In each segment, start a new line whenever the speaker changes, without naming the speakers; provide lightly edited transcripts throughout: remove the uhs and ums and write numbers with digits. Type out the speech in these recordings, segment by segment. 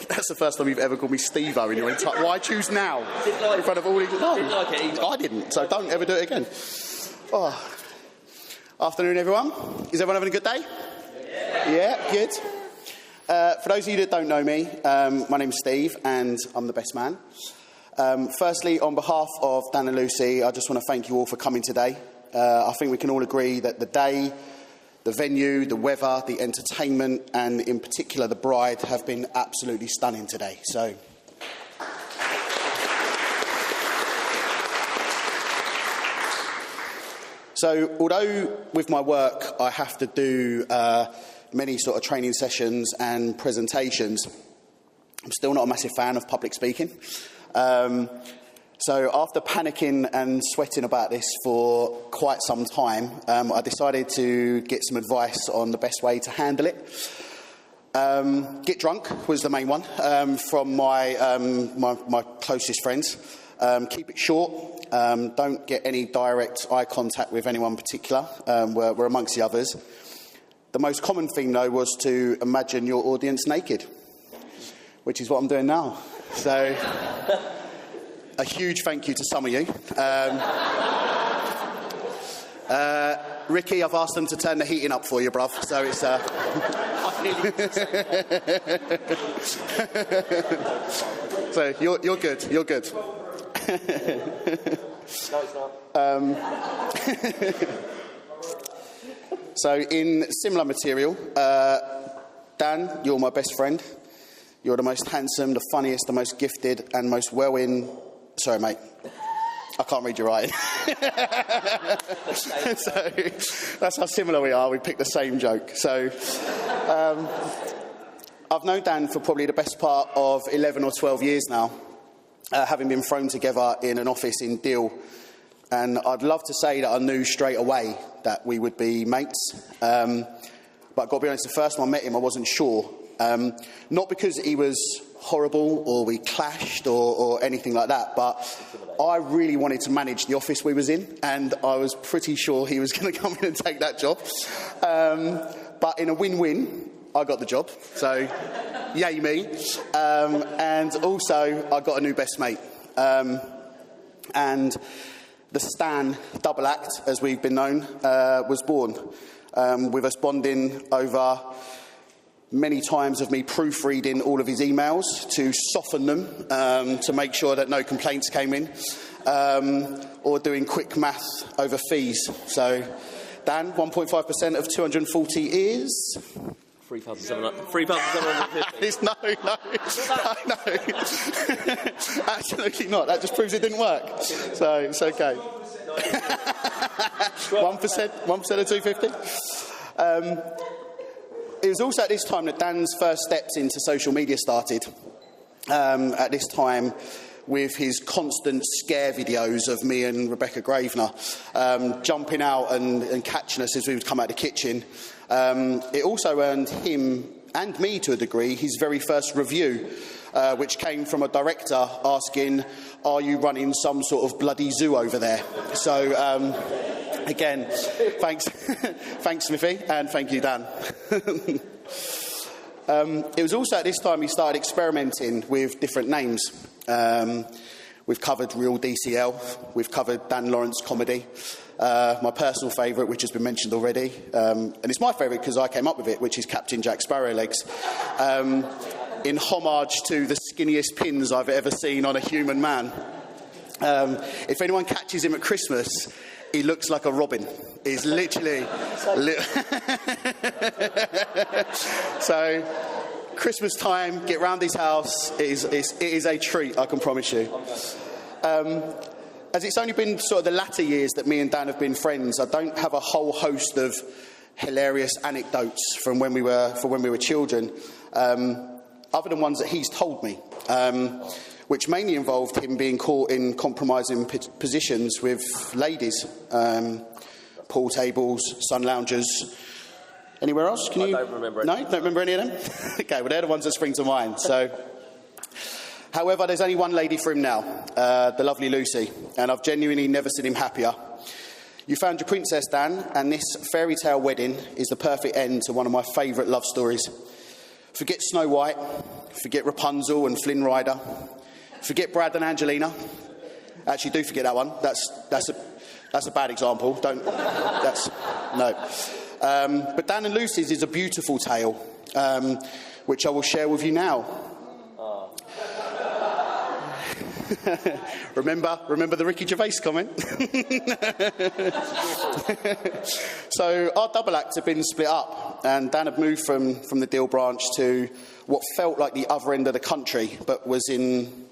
That's the first time you've ever called me Steve-O in your entire... Why choose now? In front of all these... No,
didn't like it either.
I didn't, so don't ever do it again. Oh. Afternoon, everyone. Is everyone having a good day? Yeah, good. For those of you that don't know me, my name's Steve, and I'm the best man. Firstly, on behalf of Dan and Lucy, I just want to thank you all for coming today. I think we can all agree that the day, the venue, the weather, the entertainment, and in particular the bride have been absolutely stunning today. So although with my work I have to do many sort of training sessions and presentations, I'm still not a massive fan of public speaking. So after panicking and sweating about this for quite some time, I decided to get some advice on the best way to handle it. Get drunk was the main one from my closest friends. Keep it short. Don't get any direct eye contact with anyone particular. We're amongst the others. The most common thing, though, was to imagine your audience naked, which is what I'm doing now. So... a huge thank you to some of you. Ricky, I've asked them to turn the heating up for you, bruv. So it's... So you're good. You're good.
No, it's not.
So in similar material, Dan, you're my best friend. You're the most handsome, the funniest, the most gifted, and most well-in... Sorry, mate. I can't read your writing. So that's how similar we are. We picked the same joke. So I've known Dan for probably the best part of 11 or 12 years now, having been thrown together in an office in Deal. And I'd love to say that I knew straight away that we would be mates. But I've got to be honest, the first time I met him, I wasn't sure. Not because he was horrible or we clashed or anything like that, but I really wanted to manage the office we was in, and I was pretty sure he was going to come in and take that job. But in a win-win, I got the job, so yay me. And also, I got a new best mate. And the Stan double act, as we've been known, was born, with us bonding over... many times of me proofreading all of his emails to soften them, to make sure that no complaints came in, or doing quick math over fees. So, Dan, 1.5% of 240 is...
3,750.
No. Absolutely not. That just proves it didn't work. So, it's okay. 1% of 250? It was also at this time that Dan's first steps into social media started. At this time, with his constant scare videos of me and Rebecca Gravener jumping out and catching us as we would come out of the kitchen. It also earned him, and me to a degree, his very first review, which came from a director asking, "Are you running some sort of bloody zoo over there?" So... again, thanks, Smithy, and thank you, Dan. It was also at this time he started experimenting with different names. We've covered Real DCL, we've covered Dan Lawrence Comedy, my personal favourite, which has been mentioned already, and it's my favourite because I came up with it, which is Captain Jack Sparrow Legs, in homage to the skinniest pins I've ever seen on a human man. If anyone catches him at Christmas, he looks like a robin. He's literally... So, Christmas time, get round his house. It is a treat, I can promise you. As it's only been sort of the latter years that me and Dan have been friends, I don't have a whole host of hilarious anecdotes from when we were children, other than ones that he's told me. Which mainly involved him being caught in compromising positions with ladies, pool tables, sun loungers. Anywhere else?
I don't remember any.
No? Don't remember any of them? Okay, well, they're the ones that spring to mind. So, however, there's only one lady for him now, the lovely Lucy, and I've genuinely never seen him happier. You found your princess, Dan, and this fairy tale wedding is the perfect end to one of my favourite love stories. Forget Snow White, forget Rapunzel and Flynn Rider, forget Brad and Angelina. Actually, do forget that one. That's a bad example. No. But Dan and Lucy's is a beautiful tale, which I will share with you now. Remember the Ricky Gervais comment? So our double acts have been split up, and Dan had moved from the Deal branch to what felt like the other end of the country, but was in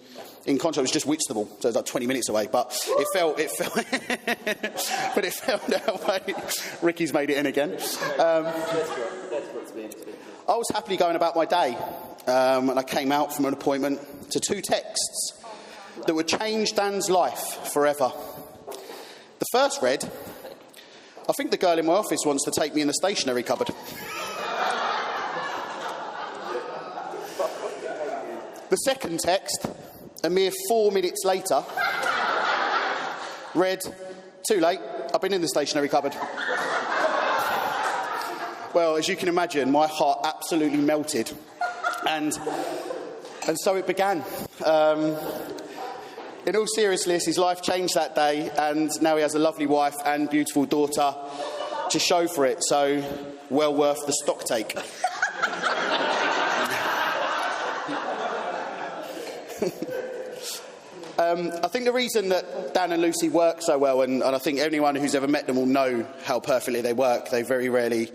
contrast, it was just Whitstable, so it was like 20 minutes away, but it felt that way. Ricky's made it in again. I was happily going about my day, and I came out from an appointment to 2 texts that would change Dan's life forever. The first read, "I think the girl in my office wants to take me in the stationery cupboard." The second text, a mere 4 minutes later, read, "Too late, I've been in the stationery cupboard." Well, as you can imagine, my heart absolutely melted. And so it began. In all seriousness, his life changed that day, and now he has a lovely wife and beautiful daughter to show for it, so well worth the stock take. I think the reason that Dan and Lucy work so well, and I think anyone who's ever met them will know how perfectly they work, they very rarely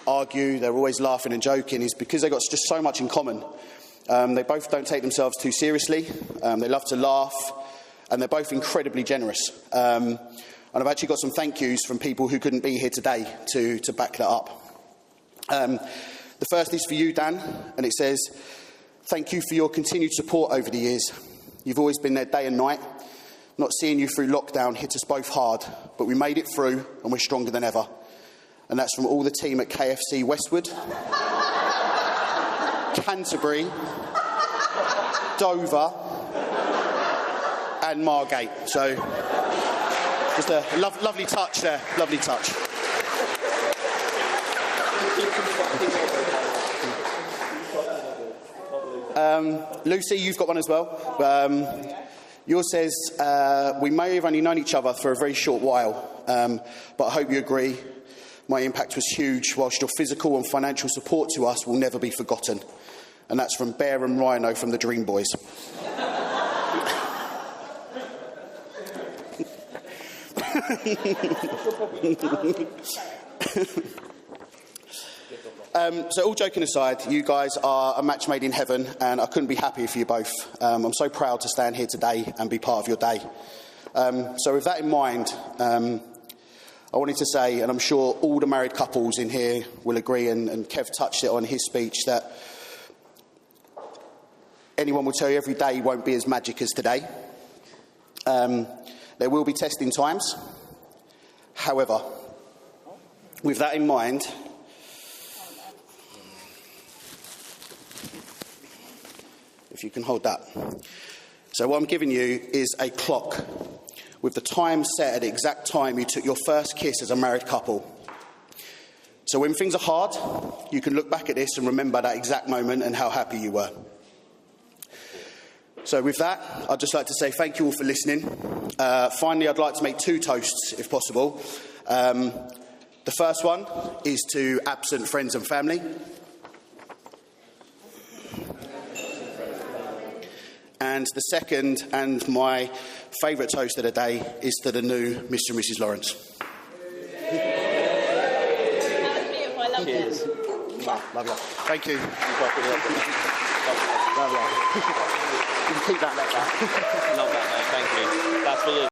argue, they're always laughing and joking, is because they've got just so much in common. They both don't take themselves too seriously, they love to laugh, and they're both incredibly generous. And I've actually got some thank yous from people who couldn't be here today to back that up. The first is for you, Dan, and it says, "Thank you for your continued support over the years. You've always been there day and night. Not seeing you through lockdown hit us both hard, but we made it through and we're stronger than ever." And that's from all the team at KFC Westwood, Canterbury, Dover and Margate. So just a lovely touch there, lovely touch. Lucy, you've got one as well. Yours says, "We may have only known each other for a very short while, but I hope you agree my impact was huge, whilst your physical and financial support to us will never be forgotten." And that's from Bear and Rhino from the Dream Boys. So all joking aside, you guys are a match made in heaven, and I couldn't be happier for you both. I'm so proud to stand here today and be part of your day. So with that in mind, I wanted to say, and I'm sure all the married couples in here will agree, and Kev touched it on his speech, that anyone will tell you every day won't be as magic as today. There will be testing times. However, with that in mind, if you can hold that. So what I'm giving you is a clock with the time set at the exact time you took your first kiss as a married couple. So when things are hard, you can look back at this and remember that exact moment and how happy you were. So with that, I'd just like to say thank you all for listening. Finally, I'd like to make 2 toasts, if possible. The first one is to absent friends and family. And the second, and my favourite toast of the day, is to the new Mr. and Mrs. Lawrence. Cheers. Love you. Thank you. Love you. You can keep that like that.
Love that, mate. Thank you. That's for you.